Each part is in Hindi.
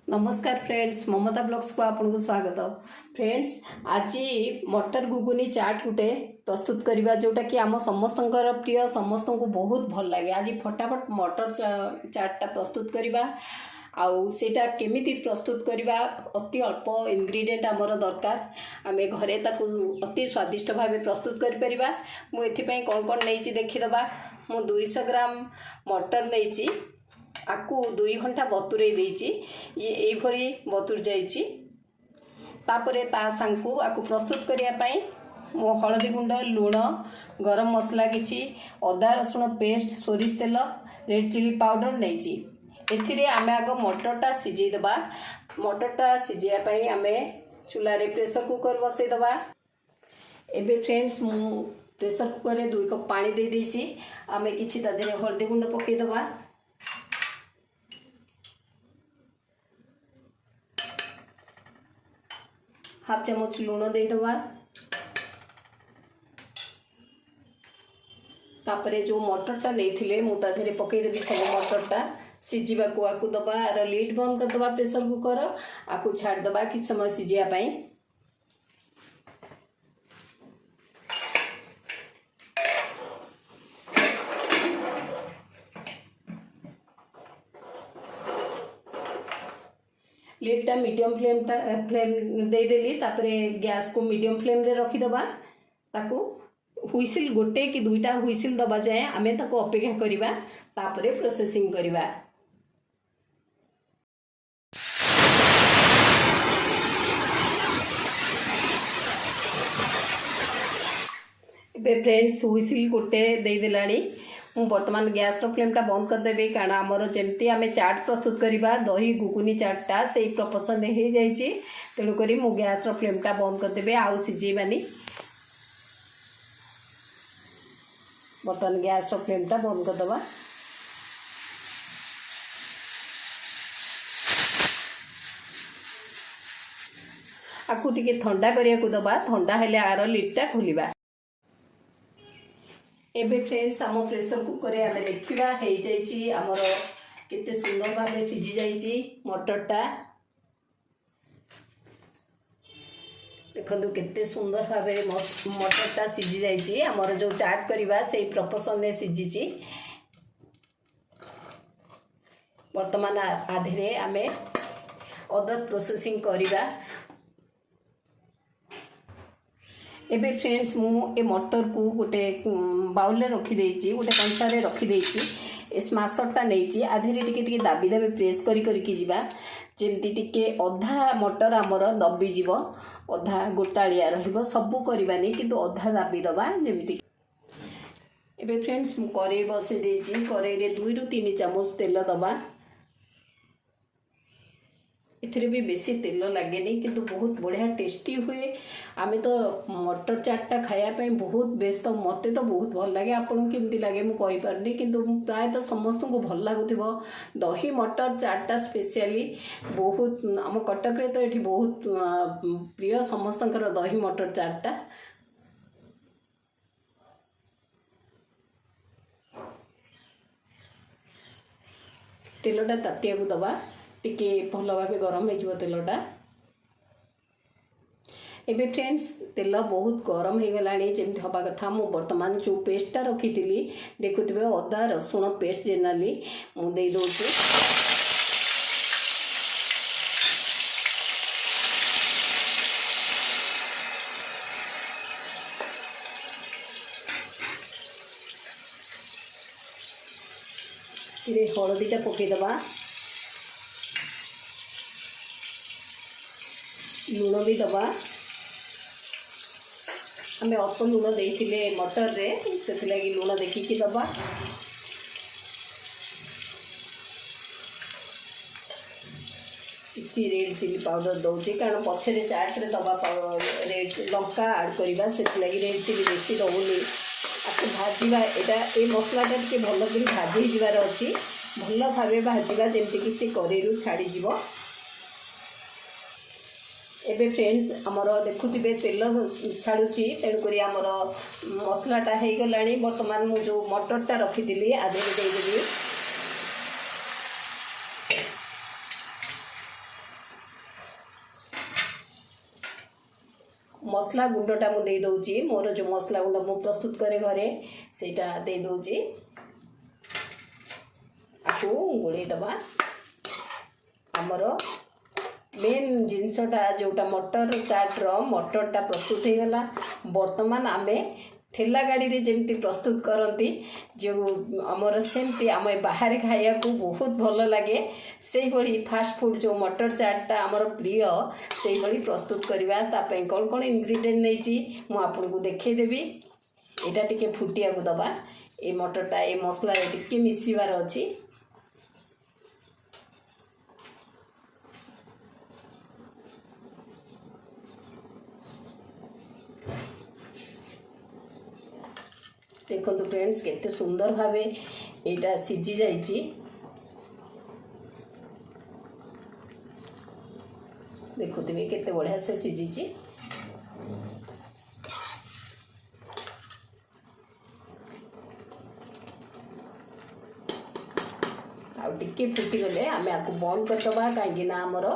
नमस्कार फ्रेंड्स, ममता ब्लॉग्स को आपको स्वागत। फ्रेंड्स, आज मटर गुगुनी चाट गोटे प्रस्तुत करवा जोटा कि आम समस्त प्रिय, समस्त को बहुत भल लगे। आज फटाफट मटर चाटा प्रस्तुत करवा आउटा केमी प्रस्तुत करवा। अति अल्प इनग्रेडिएंट आमर दरकार, आम घरे अति स्वादिष्ट भाव प्रस्तुत कर मुझे कौन कौन नहीं देखीदबा। मु 200 ग्राम मटर नहीं आकु 2 घंटा बतुरे देछि। ये एभली बतुर जाइछि। तापरे ता सांकु आकु प्रस्तुत करिया पई मो हळदी गुंड, लूण, गरम मसला किछि, अदा रसुण पेस्ट, सोरिष तेल, रेड चिली पाउडर नेछि। एथिरे आमे आग मटरटा सिझेई दबा। मटरटा सिझिया पई आमे चूल्हा रे प्रेशर कुकर बसई दबा। एबे फ्रेंड्स, मु प्रेशर कुकर रे 2 कप पानी दे देछि। आमे किछि ता देरे हळदी गुंड पकेई दबा। हाफ चामच लूण देदबा। तापरे जो मटरटा नहीं मुझे धेरे पकईदेवी सब मटरटा सिझा को आकु दबा। आर लीड बंद कर दबा प्रेशर कुकर। आकु छाड़ दबा कि समय सिझिया पाई। लीडटा मीडियम फ्लेम दे देली। तापरे गैस को मीडियम फ्लेम रे रखीदबा। ताकू हुइसिल गोटे कि 2टा हुइसिल दबा जाए आमे ताको अपेक्षा करिबा। तापरे प्रोसेसिंग करिबा। फ्रेंड्स, हुइसिल गोटे दे देलानी। बर्तमान गैस फ्लेमटा बंद करदेवी कारण आमर जमती आम चाट प्रस्तुत करवा दही गुगुनी चाटा से प्रपोर्शन हो जाइए। तेणुक मु गैस फ्लेमटा बंद करदेवी, आउ सिझेबानी। बर्तमान गैस फ्लेमटा बंद करदबा। आपको टिके ठंडा करिया को दबा। ठंडा हेले आर लिडटा खोलिबा। एबे फ्रेंड्स, आम प्रेशर कुकर रे आमे देखिबा हे जाइछि हमर केते सुंदर भाबे सिझी जाइछि मटरटा। देखंतु केते सुंदर भाबे मटरटा सिझी जाइछि। हमर जो चाट करबा सेही प्रपोर्शन में सिझिछि। वर्तमान आधेरे आमे अदर प्रोसेसिंग करबा। एबे फ्रेंड्स, मु ए मटर को गोटे बाउल रे रखी देछि, गोटे कंसा रे रखी देछि। ए स्माशरटा नेछि आधेरे टिके टिके दाबी दाबी प्रेस करी करी की जिबा। जेमति टिके अधा मटर हमर दबी जिवो, अधा गोटालिया रहिबो। सबु करबानी किंतु अधा दाबी दबा जेमति। एबे फ्रेंड्स, मु करेई बसे देछि। करेई रे 2 रु 3 चामच तेल दबा। एथिरे भी बेसी तेल लगे किंतु बहुत बढ़िया टेस्टी हुए। आमे तो मटर चाटा खाया पे बहुत बेस्ट। मते तो बहुत भल लगे। आपन केमती लगे मु कहि परनी, किंतु प्राय तो समस्त को भल लागुथिबो। दही मटर चाटा स्पेशली बहुत आम कटक रे तो एठी बहुत प्रिय समस्तंकर दही मटर चाटा। तेलटा तातिया को दबा। टिके भल भाव गरम हो तेलटा। एबे फ्रेंड्स, तेल बहुत गरम हो गलानी जमी हवा कथा। मु वर्तमान जो पेस्टटा रखी थी देखुवे अदा रसुण पेस्ट जेनराली मु दे दउछु। ये हळदीटा पकई दबा। लूण भी दबा। आम अल्प लूण देइथिले मटर रे, से लगी लूण देखिकी दबा। किसी रेड चिली पाउडर दौचे कारण पछरे चाट रे दबा रेड लंका ऐड करबा, से लगी रेड चिली बेसी दउनी। आपको भाजीबा एटा ए मसलाटा के भल करी भाजी जिबार अछि। भल भाबे भाजीबा जेमति कि से करेरु छाड़ी जिवो। एबे फ्रेंड्स, आमर देखुथिबे तेल छाड़ुची। तेणुक आमर मसलाटा हो गलानी। वर्तमान मु जो मटरटा रखी आधे दे। मसला गुंडटा मु दे दउची मोर जो मसला गुंड मु प्रस्तुत करे घरे सेटा दे दउची आकु गुड़े दबा हमर मेन जिनसटा जोटा मटर चाट्र मटरटा प्रस्तुत हो गला। वर्तमान आमे ठेला गाड़ी रे जेमती प्रस्तुत करती जो आमर सेमती आम बाहर खाया को बहुत भल लगे से भली फास्ट फूड जो मटर चाटटा आमर प्रिय से भली प्रस्तुत करवा तापे कौन कौन इंग्रेडिएंट नहीं मु आपको देखदेवी। यहाँ टिके फुटिया को दबा ए मटरटा ए मसला टिके मिसबार अच्छी। देखो तो फ्रेंड्स केते सुंदर भावे एटा सिझी जाइची। देखो तुम केते बढ़िया से सिझीची। टिके फुटी गले आमे आपको बंद करदबा कहीं आमर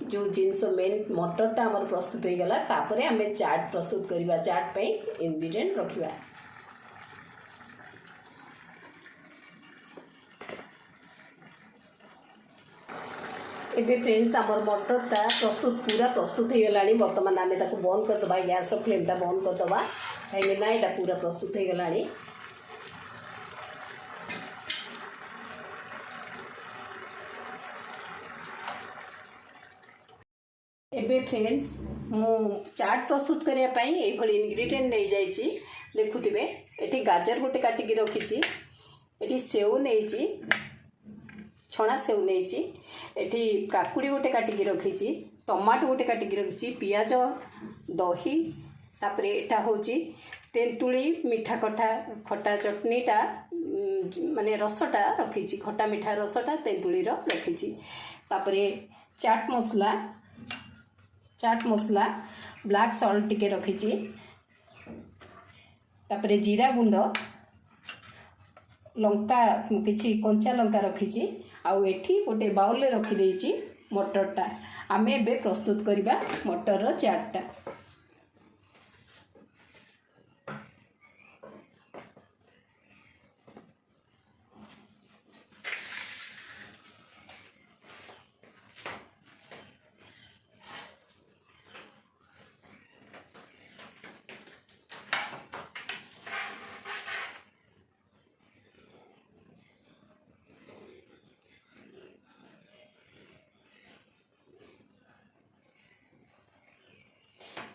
जो जिनस मेन मटरटा आमर प्रस्तुत हो गला तापरे आमे चाट प्रस्तुत करवा। चाट पे इंग्रेडिएंट रखिबा। एबे फ्रेंड्स आमर मटरटा पूरा प्रस्तुत हो गलानी। वर्तमान आमे ताको बंद करदबा गैस फ्लेमटा बंद करदबा कहीं ना यहाँ पूरा प्रस्तुत हो गलानी। एबे फ्रेंड्स मु चाट प्रस्तुत करने पाई ये इंग्रेडिएंट नहीं जाइए। देखुवे ये गाजर गोटे काटिकी रखी, ये सेव नहीं छणा सेव नहीं, ये काकुड़ी गोटे काटिकी रखी, टमाटो गोटे काटिकी रखी, पियाज दही तापर यहाँ हूँ तेंतुली मीठा खटा खटा चटनीटा माने रसटा रखी, खटा मीठा रसटा तेंतुली रखी, तापर चाट मसला ब्लैक सॉल्ट टिके रखी, तापर जीरा गुंड लंका किछि कंचा लंका रखी आउ एठी गोटे बाउल में रखी देइछि मटरटा। आमे एबे प्रस्तुत करिबा मटर चाटटा।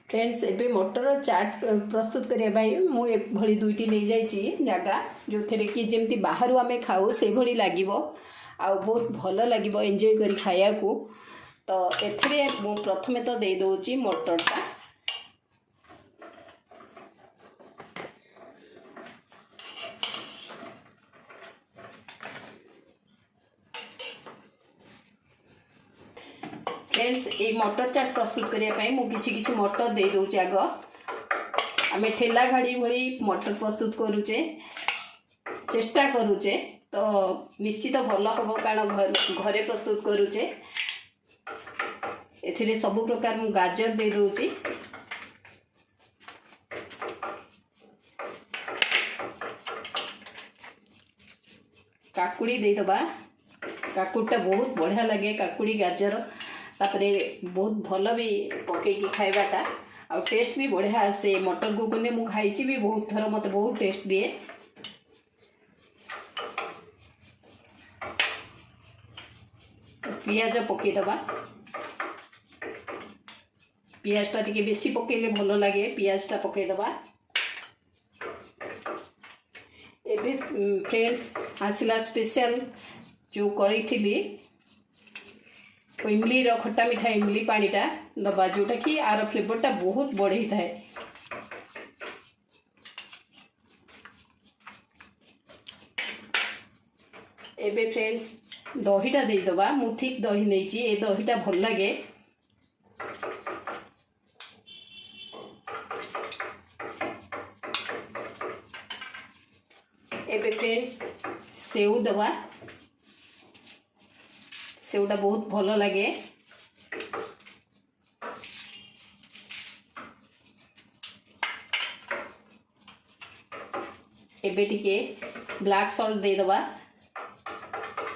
फ्रेंड्स एबे मटर चाट प्रस्तुत करने मुझे दुईटी नहीं जाइए जगह जो थे कि जमी बाहर आम खाऊ से भली लगे आ बहुत भल लगे एंजॉय करी खाया को। तो एथिरे मु प्रथमे तो दे दउची मटरटा। फ्रेंड्स ये मटर चाट प्रस्तुत करने मुझे मटर दे दूचे। आग आम ठेला गाड़ी भली मटर प्रस्तुत करुचे चेष्टा करुचे तो निश्चित भल हम कारण घरे प्रस्तुत करुचे। एथिरे सबु प्रकार मु गाजर दे दूची, काकुड़ी दे दबा। काकुड़टा बहुत बढ़िया लगे काकुड़ी गाजर तापरे बहुत भल भी पकईकी खाइबाटा आ टेस्ट भी बढ़िया आसे। मटर गुगुनी मु खाइची भी बहुत थर मत बहुत टेस्ट दिए। पियाज पकई दबा। पियाजटा टिके बेसी पकेले भल लगे पियाजटा पकई दबा। एबे फ्रेंड्स आसिला स्पेशल जो करी थी इमली खट्टा मीठा इमली पानीटा दबा जोटा कि आर फ्लेवरटा बहुत बढ़ई थाए। एबे फ्रेंड्स दहीटा दे दबा। मु ठीक दही नहीं ए दहीटा भल लगे। एबे फ्रेंड्स सेव दबा। सेवटा बहुत भल लगे। एबे टिके ब्लैक सॉल्ट दे दबा।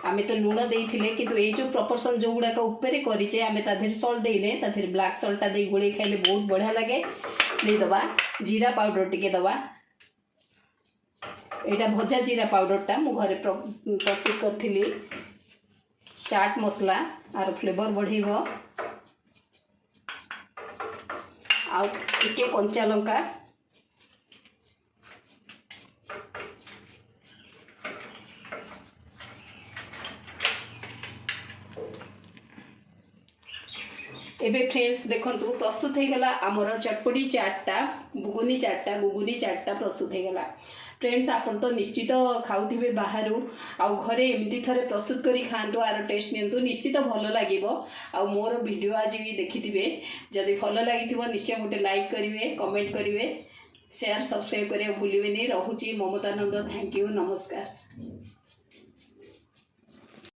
आमे तो लुण देइथिले किंतु ए जो प्रपोर्शन जो गुडा का ऊपर करिचे आमे ता देर सॉल्ट देइले ता देर ब्लैक सॉल्ट ता दे गोळे खाइले बहुत बढ़िया लगे। दे दबा जीरा पाउडर टिके दबा। एटा भजा जीरा पाउडर टा मु घरे प्रस्तुत करथिली। चाट मसला आर फ्लेवर बढ़ेबो। आ टिके कंचा लंका एबे फ्रेंड्स देखंतु प्रस्तुत हो गला आमर चटपटी चाटटा गुगुनी चाटटा प्रस्तुत हो गला। फ्रेंड्स आपन तो निश्चित खाउथिबे बाहर आ घरे एमती थरे प्रस्तुत करी खांतु आर टेस्ट नियंतु निश्चित भल लागिबो। आ मोर वीडियो आज भी देखिथिबे जदि भल लागिथिबो निश्चय गोटे लाइक करिवे कमेंट करिवे शेयर सब्सक्राइब करिया भूलिबेनी। रहुची ममतानंद थैंक यू नमस्कार।